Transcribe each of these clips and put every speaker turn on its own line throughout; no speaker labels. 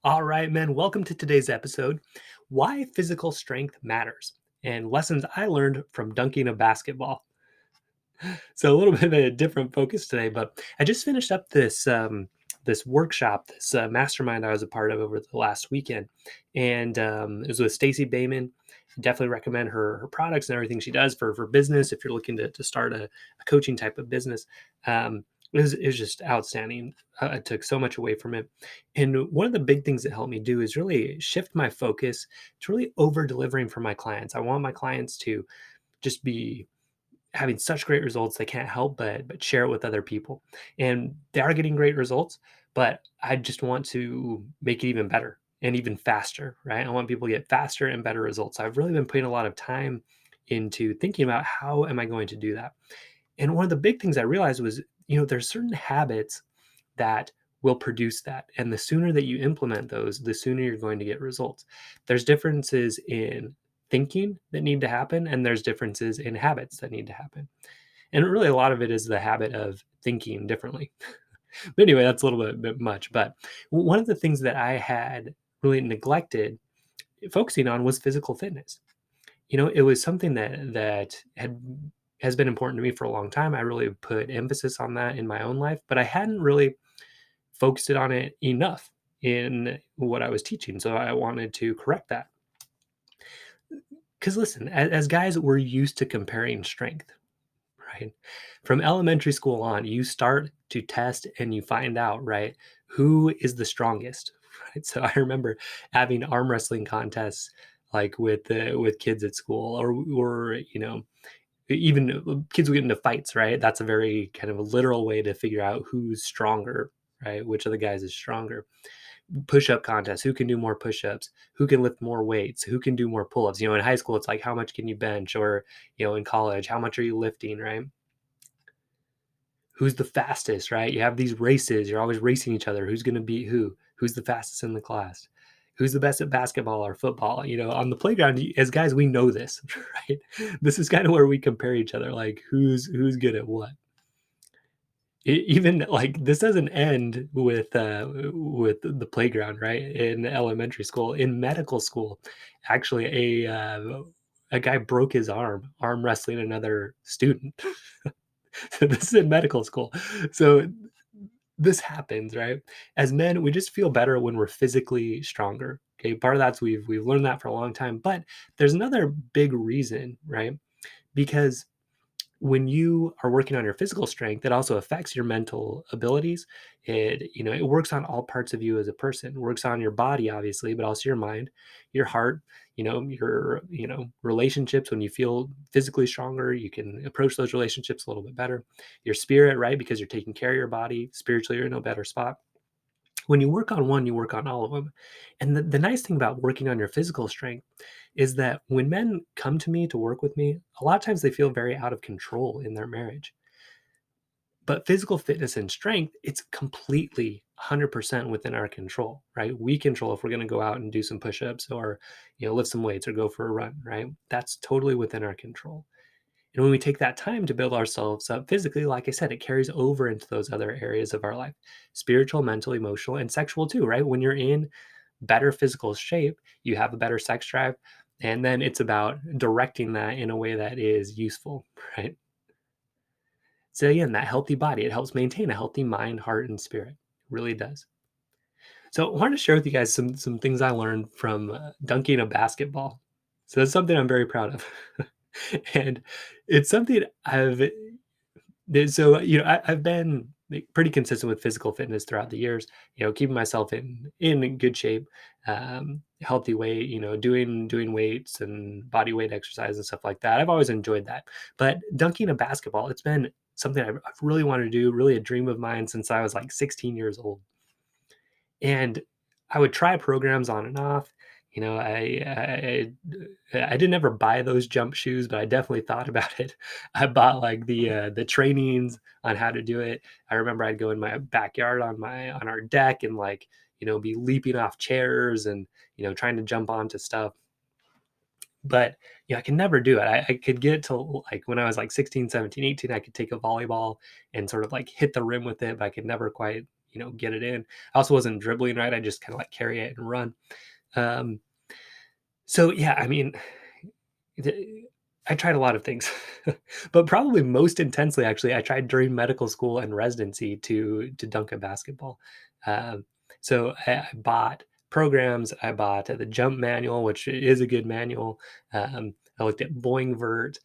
All right, man. Welcome to today's episode, Why Physical Strength Matters, and lessons I learned from dunking a basketball. So a little bit of a different focus today, but I just finished up this workshop, this mastermind I was a part of over the last weekend, and it was with Stacy Bayman. Definitely recommend her products and everything she does for business if you're looking to start a coaching type of business. It was just outstanding. I took so much away from it, and one of the big things that helped me do is really shift my focus to really over delivering for my clients. I want my clients to just be having such great results they can't help but share it with other people, and they are getting great results, but I just want to make it even better and even faster, right? I want people to get faster and better results. I've really been putting a lot of time into thinking about how am I going to do that. And one of the big things I realized was, there's certain habits that will produce that. And the sooner that you implement those, the sooner you're going to get results. There's differences in thinking that need to happen, and there's differences in habits that need to happen. And really, a lot of it is the habit of thinking differently. But anyway, that's a little bit much. But one of the things that I had really neglected focusing on was physical fitness. It was something that has been important to me for a long time. I really put emphasis on that in my own life, but I hadn't really focused it on it enough in what I was teaching. So I wanted to correct that. Because listen, as guys, we're used to comparing strength, right? From elementary school on, you start to test and you find out, right, who is the strongest, right? So I remember having arm wrestling contests like with kids at school, or even kids would get into fights, right? That's a very kind of a literal way to figure out who's stronger, right? Which of the guys is stronger. Push-up contest, who can do more push-ups, who can lift more weights, who can do more pull-ups. In high school, it's like, how much can you bench? Or, in college, how much are you lifting, right? Who's the fastest, right? You have these races, you're always racing each other. Who's going to beat who? Who's the fastest in the class? Who's the best at basketball or football? On the playground, as guys, we know this, right? This is kind of where we compare each other, like who's good at what. Even like this doesn't end with the playground, right? In elementary school, in medical school, actually a guy broke his arm wrestling another student. So this is in medical school. So this happens, right? As men, we just feel better when we're physically stronger. Okay, part of that's we've learned that for a long time, but there's another big reason, right? Because when you are working on your physical strength, it also affects your mental abilities. It works on all parts of you as a person. It works on your body, obviously, but also your mind, your heart, your relationships. When you feel physically stronger, you can approach those relationships a little bit better. Your spirit, right? Because you're taking care of your body. Spiritually, you're in a better spot. When you work on one, you work on all of them. And the nice thing about working on your physical strength is that when men come to me to work with me, a lot of times they feel very out of control in their marriage. But physical fitness and strength, it's completely 100% within our control, right? We control if we're going to go out and do some push-ups, or lift some weights or go for a run, right? That's totally within our control. And when we take that time to build ourselves up physically, like I said, it carries over into those other areas of our life: spiritual, mental, emotional, and sexual too, right? When you're in better physical shape, you have a better sex drive. And then it's about directing that in a way that is useful, right? So, again, that healthy body, it helps maintain a healthy mind, heart, and spirit. It really does. So, I wanted to share with you guys some things I learned from dunking a basketball. So, that's something I'm very proud of. And it's something I've been like, pretty consistent with physical fitness throughout the years. Keeping myself in good shape, healthy weight. Doing weights and body weight exercise and stuff like that. I've always enjoyed that. But dunking a basketball, it's been something I've really wanted to do. Really a dream of mine since I was like 16 years old. And I would try programs on and off. I didn't ever buy those jump shoes, but I definitely thought about it. I bought like the trainings on how to do it. I remember I'd go in my backyard on our deck and like, be leaping off chairs and, trying to jump onto stuff. But, I could never do it. I could get to like when I was like 16, 17, 18, I could take a volleyball and sort of like hit the rim with it, but I could never quite, get it in. I also wasn't dribbling right. I just kind of like carry it and run. Um, so yeah, I mean, the I tried a lot of things, but probably most intensely, actually, I tried during medical school and residency to dunk a basketball. Um, so I bought programs. I bought the jump manual, which is a good manual. I looked at Boingvert.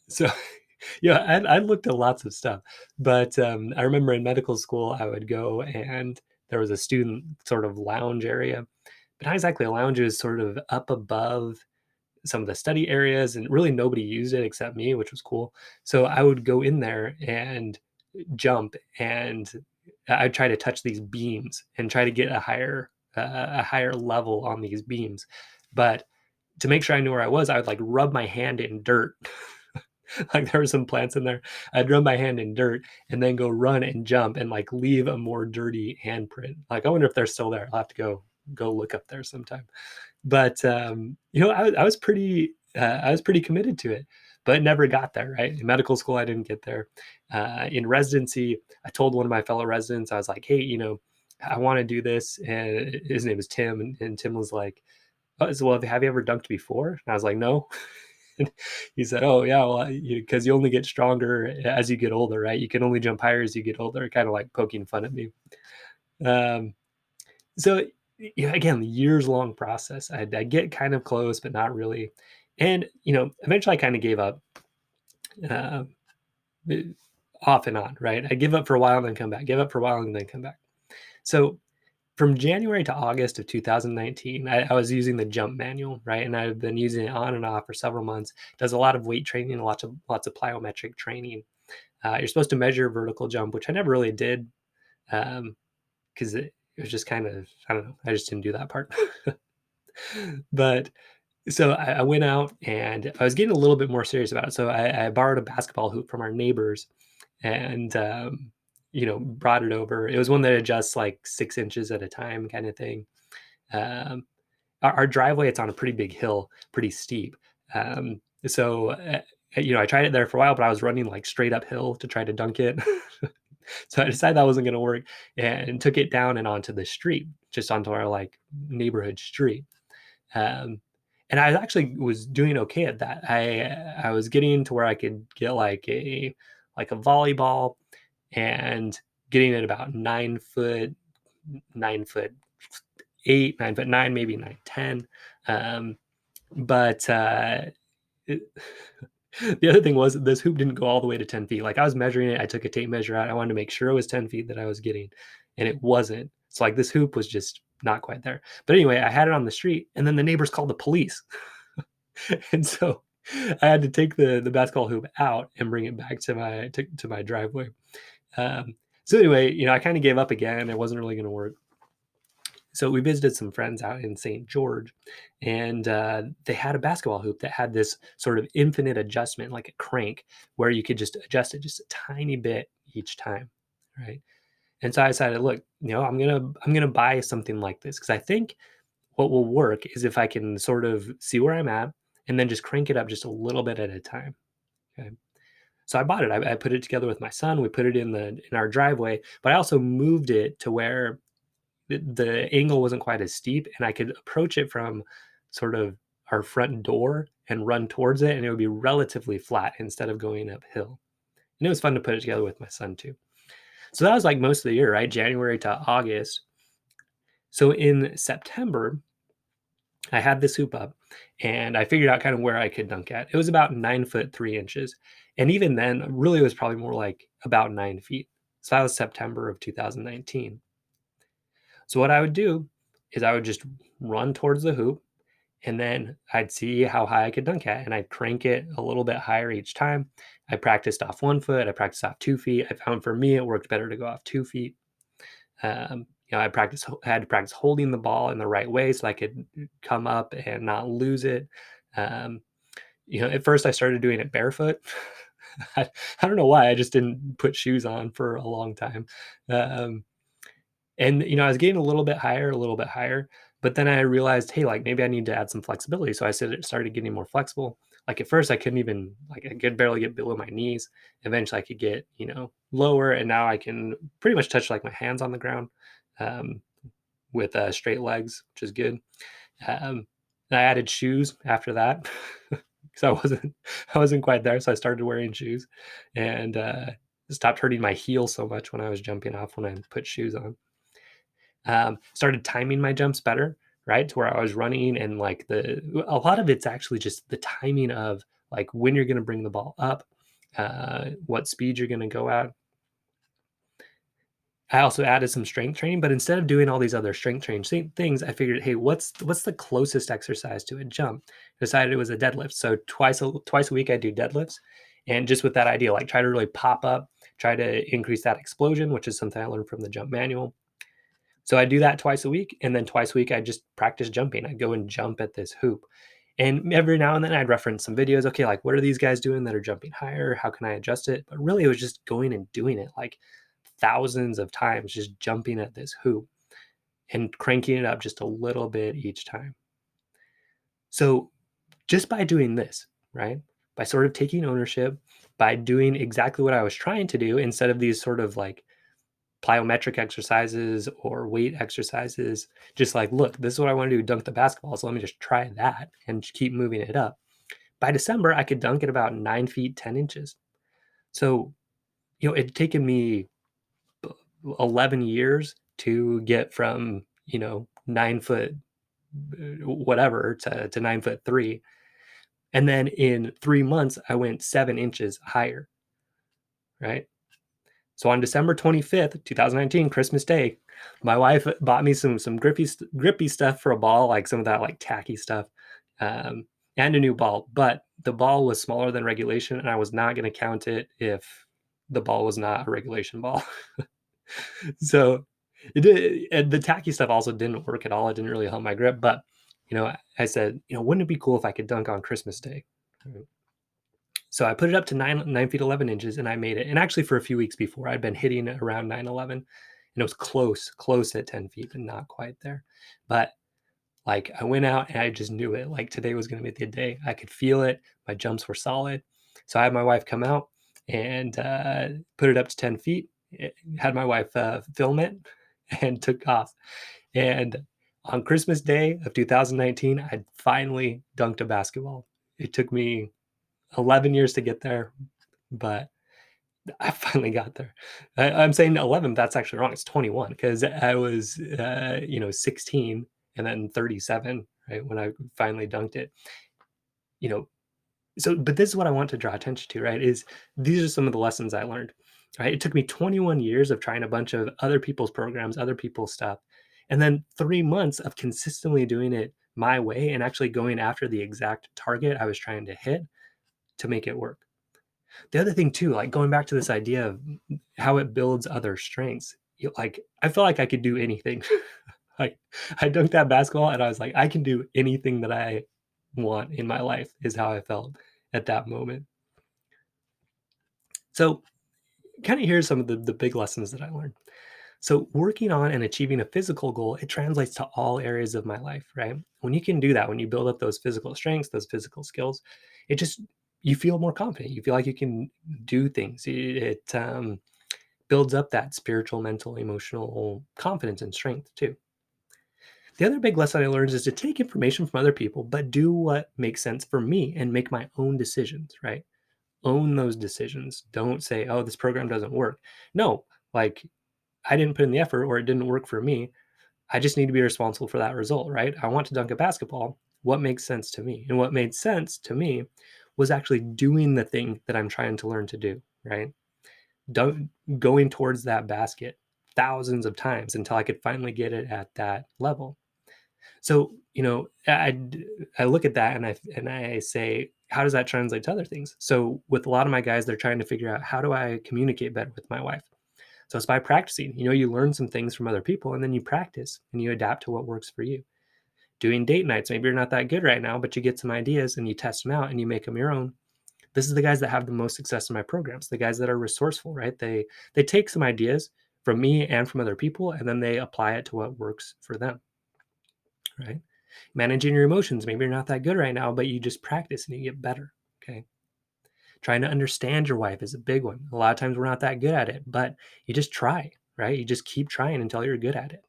So yeah, I looked at lots of stuff. But I remember in medical school, I would go and there was a student sort of lounge area, but not exactly a lounge. It was sort of up above some of the study areas, and really nobody used it except me, which was cool. So I would go in there and jump, and I'd try to touch these beams and try to get a higher level on these beams. But to make sure I knew where I was, I would like rub my hand in dirt. Like there were some plants in there. I'd rub my hand in dirt and then go run and jump and like leave a more dirty handprint. Like I wonder if they're still there. I'll have to go look up there sometime. But, I was pretty committed to it, but never got there, right? In medical school, I didn't get there. In residency, I told one of my fellow residents, I was like, "Hey, I wanna do this," and his name was Tim, and Tim was like, "Oh, so well, have you ever dunked before?" And I was like, "No." And he said, "Oh, yeah, well, because you only get stronger as you get older, right? You can only jump higher as you get older," kinda like poking fun at me. Um so, yeah, again, years long process. I get kind of close, but not really. And, eventually I kind of gave up uh, eh, off and on, right? I give up for a while and then come back, give up for a while and then come back. So from January to August of 2019, I was using the jump manual, right? And I've been using it on and off for several months. Does a lot of weight training, lots of plyometric training. You're supposed to measure vertical jump, which I never really did. Because it was just kind of, I don't know, I just didn't do that part. But so I went out and I was getting a little bit more serious about it. So I borrowed a basketball hoop from our neighbors and, brought it over. It was one that adjusts like 6 inches at a time kind of thing. Um, our driveway, it's on a pretty big hill, pretty steep. I tried it there for a while, but I was running like straight uphill to try to dunk it. So I decided that wasn't going to work and took it down and onto the street, just onto our like neighborhood street. Um, and I actually was doing okay at that. I was getting to where I could get like a volleyball and getting it about 9 foot, 9 foot 8, 9 foot 9, maybe 9'10". Um, but it, the other thing was this hoop didn't go all the way to 10 feet. Like I was measuring it, I took a tape measure out. I wanted to make sure it was 10 feet that I was getting, and it wasn't. So like this hoop was just not quite there. But anyway, I had it on the street, and then the neighbors called the police, and so I had to take the basketball hoop out and bring it back to my driveway. Um, so anyway, I kind of gave up again. It wasn't really going to work. So we visited some friends out in St. George, and they had a basketball hoop that had this sort of infinite adjustment, like a crank, where you could just adjust it just a tiny bit each time, right? And so I decided, look, I'm gonna buy something like this because I think what will work is if I can sort of see where I'm at and then just crank it up just a little bit at a time. Okay. So I bought it. I put it together with my son. We put it in our driveway, but I also moved it to where the angle wasn't quite as steep and I could approach it from sort of our front door and run towards it and it would be relatively flat instead of going uphill. And it was fun to put it together with my son too. So that was like most of the year, right? January to August. So in September, I had this hoop up and I figured out kind of where I could dunk at. It was about 9 foot 3 inches. And even then, really, it was probably more like about 9 feet. So that was September of 2019. So what I would do is I would just run towards the hoop and then I'd see how high I could dunk at and I'd crank it a little bit higher each time. I practiced off 1 foot, I practiced off 2 feet. I found for me it worked better to go off 2 feet. I had to practice holding the ball in the right way so I could come up and not lose it. Um, at first I started doing it barefoot. I don't know why. I just didn't put shoes on for a long time. Um, and I was getting a little bit higher, but then I realized, hey, like maybe I need to add some flexibility. So I started getting more flexible. Like at first I couldn't even, like I could barely get below my knees. Eventually I could get, lower, and now I can pretty much touch like my hands on the ground, um, with straight legs, which is good. Um, I added shoes after that because I wasn't quite there, so I started wearing shoes, and stopped hurting my heel so much when I was jumping off when I put shoes on. Started timing my jumps better, right? To where I was running, and like a lot of it's actually just the timing of like when you're going to bring the ball up, what speed you're going to go at. I also added some strength training, but instead of doing all these other strength training things, I figured, hey, what's the closest exercise to a jump? Decided it was a deadlift. So twice a week I do deadlifts, and just with that idea, like try to really pop up, try to increase that explosion, which is something I learned from the jump manual. So I do that twice a week, and then twice a week I just practice jumping. I go and jump at this hoop. And every now and then I'd reference some videos. Okay, like what are these guys doing that are jumping higher? How can I adjust it? But really it was just going and doing it like thousands of times, just jumping at this hoop and cranking it up just a little bit each time. So just by doing this, right? By sort of taking ownership, by doing exactly what I was trying to do instead of these sort of like plyometric exercises or weight exercises, just like, look, this is what I want to do, dunk the basketball. So let me just try that and keep moving it up. By December, I could dunk at about 9 feet, 10 inches. So, it'd taken me 11 years to get from, 9 foot whatever to 9 foot three. And then in 3 months, I went 7 inches higher, right? So on December 25th, 2019, Christmas Day, my wife bought me some grippy stuff for a ball, like some of that like tacky stuff, um, and a new ball. But the ball was smaller than regulation, and I was not going to count it if the ball was not a regulation ball. So it did, and the tacky stuff also didn't work at all. It didn't really help my grip. But I said, wouldn't it be cool if I could dunk on Christmas Day? So I put it up to 9 feet 11 inches, and I made it. And actually, for a few weeks before, I'd been hitting it around 9/11, and it was close at 10 feet, but not quite there. But like I went out and I just knew it. Like today was going to be the day. I could feel it. My jumps were solid. So I had my wife come out and put it up to 10 feet. Had my wife film it and took off. And on Christmas Day of 2019, I'd finally dunked a basketball. It took me 11 years to get there, but I finally got there. I'm saying 11, that's actually wrong. It's 21 because I was, 16 and then 37, right, when I finally dunked it. You know, so but this is what I want to draw attention to, right, is these are some of the lessons I learned, right? It took me 21 years of trying a bunch of other people's programs, other people's stuff, and then 3 months of consistently doing it my way and actually going after the exact target I was trying to hit to make it work. The other thing too, like going back to this idea of how it builds other strengths, like I felt like I could do anything. Like I dunked that basketball and I was like, I can do anything that I want in my life, is how I felt at that moment. So kind of here's some of the big lessons that I learned. So working on and achieving a physical goal, it translates to all areas of my life, right? When you can do that, when you build up those physical strengths, those physical skills, it just, you feel more confident. You feel like you can do things. It builds up that spiritual, mental, emotional confidence and strength too. The other big lesson I learned is to take information from other people, but do what makes sense for me and make my own decisions, right? Own those decisions. Don't say, oh, this program doesn't work. No, like I didn't put in the effort or it didn't work for me. I just need to be responsible for that result, right? I want to dunk a basketball. What makes sense to me? And what made sense to me was actually doing the thing that I'm trying to learn to do, right? Don't going towards that basket thousands of times until I could finally get it at that level. So, I look at that and I say, how does that translate to other things? So with a lot of my guys, they're trying to figure out, how do I communicate better with my wife? So it's by practicing. You learn some things from other people and then you practice and you adapt to what works for you. Doing date nights, maybe you're not that good right now, but you get some ideas and you test them out and you make them your own. This is the guys that have the most success in my programs, the guys that are resourceful, right? They take some ideas from me and from other people and then they apply it to what works for them, right? Managing your emotions, maybe you're not that good right now, but you just practice and you get better. Okay. Trying to understand your wife is a big one. A lot of times we're not that good at it, but you just try, right? You just keep trying until you're good at it.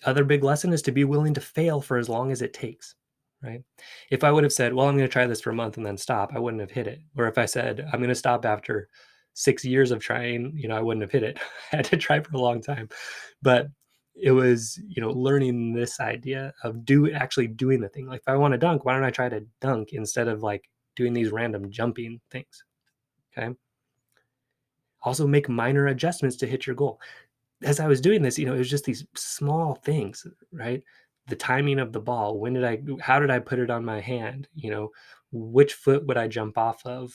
Other big lesson is to be willing to fail for as long as it takes, right? If I would have said, well, I'm going to try this for a month and then stop, I wouldn't have hit it. Or if I said, I'm going to stop after 6 years of trying, I wouldn't have hit it. I had to try for a long time. But it was, learning this idea of actually doing the thing. Like if I want to dunk, why don't I try to dunk instead of like doing these random jumping things? Okay. Also make minor adjustments to hit your goal. As I was doing this, it was just these small things, right? The timing of the ball, how did I put it on my hand? Which foot would I jump off of?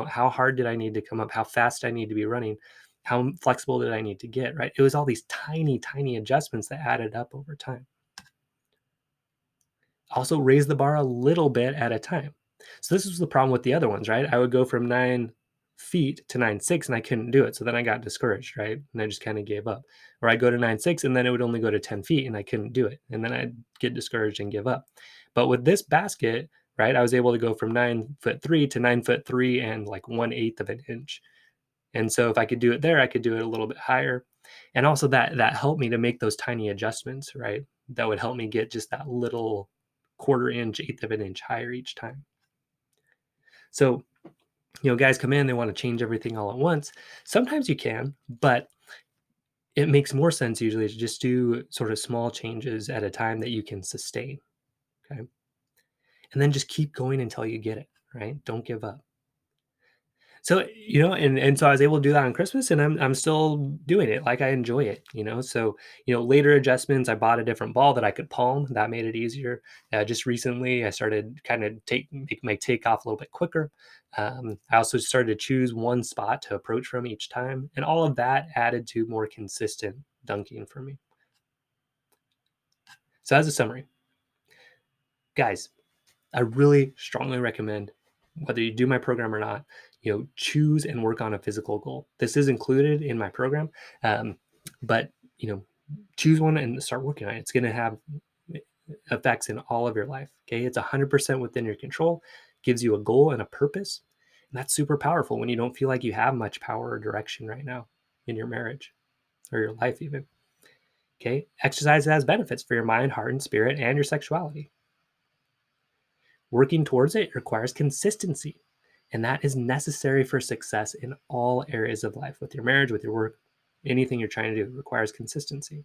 How hard did I need to come up? How fast I need to be running? How flexible did I need to get, right? It was all these tiny, tiny adjustments that added up over time. Also raise the bar a little bit at a time. So this was the problem with the other ones, right? I would go from 9 feet to 9.6 and I couldn't do it. So then I got discouraged, right? And I just kind of gave up. Or I'd go to 9.6 and then it would only go to 10 feet and I couldn't do it. And then I'd get discouraged and give up. But with this basket, right, I was able to go from 9'3" to 9'3" and like 1/8 of an inch. And so if I could do it there, I could do it a little bit higher. And also that helped me to make those tiny adjustments, right? That would help me get just that little quarter inch, eighth of an inch higher each time. So, guys come in, they want to change everything all at once. Sometimes you can, but it makes more sense usually to just do sort of small changes at a time that you can sustain. Okay. And then just keep going until you get it, right? Don't give up. So, and so I was able to do that on Christmas and I'm still doing it. Like I enjoy it. So, later adjustments, I bought a different ball that I could palm. That made it easier. Just recently I started kind of make my takeoff a little bit quicker. I also started to choose one spot to approach from each time. And all of that added to more consistent dunking for me. So as a summary, guys, I really strongly recommend, whether you do my program or not, choose and work on a physical goal. This is included in my program, but choose one and start working on it. It's going to have effects in all of your life. Okay, it's 100% within your control. Gives you a goal and a purpose, and that's super powerful when you don't feel like you have much power or direction right now in your marriage or your life, even. Okay, exercise has benefits for your mind, heart, and spirit, and your sexuality. Working towards it requires consistency, and that is necessary for success in all areas of life. With your marriage, with your work, anything you're trying to do requires consistency.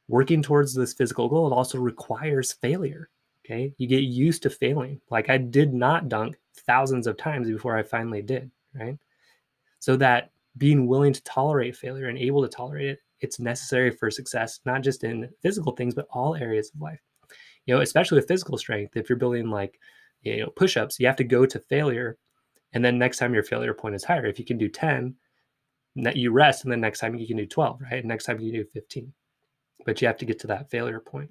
Working towards this physical goal, it also requires failure. Okay, you get used to failing. Like I did not dunk thousands of times before I finally did, right? So that being willing to tolerate failure and able to tolerate it, it's necessary for success, not just in physical things, but all areas of life. Especially with physical strength, if you're building like, push-ups, you have to go to failure. And then next time your failure point is higher. If you can do 10, you rest. And then next time you can do 12, right? Next time you do 15, but you have to get to that failure point.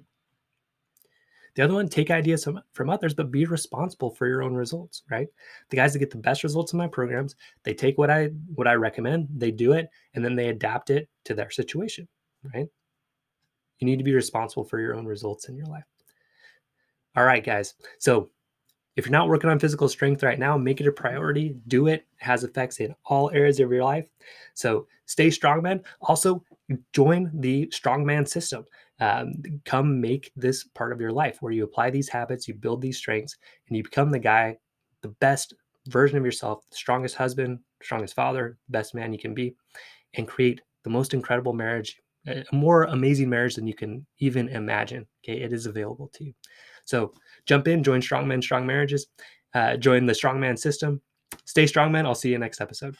The other one, take ideas from others, but be responsible for your own results, right? The guys that get the best results in my programs, they take what I recommend, they do it, and then they adapt it to their situation, right? You need to be responsible for your own results in your life. All right, guys. So if you're not working on physical strength right now, make it a priority. Do it. It has effects in all areas of your life. So stay strong, man. Also, join the strongman system. Come make this part of your life where you apply these habits, you build these strengths, and you become the guy, the best version of yourself, the strongest husband, strongest father, best man you can be, and create the most incredible marriage, a more amazing marriage than you can even imagine. Okay, it is available to you. So jump in, join Strong Men, Strong Marriages, join the Strongman system. Stay strong, man. I'll see you next episode.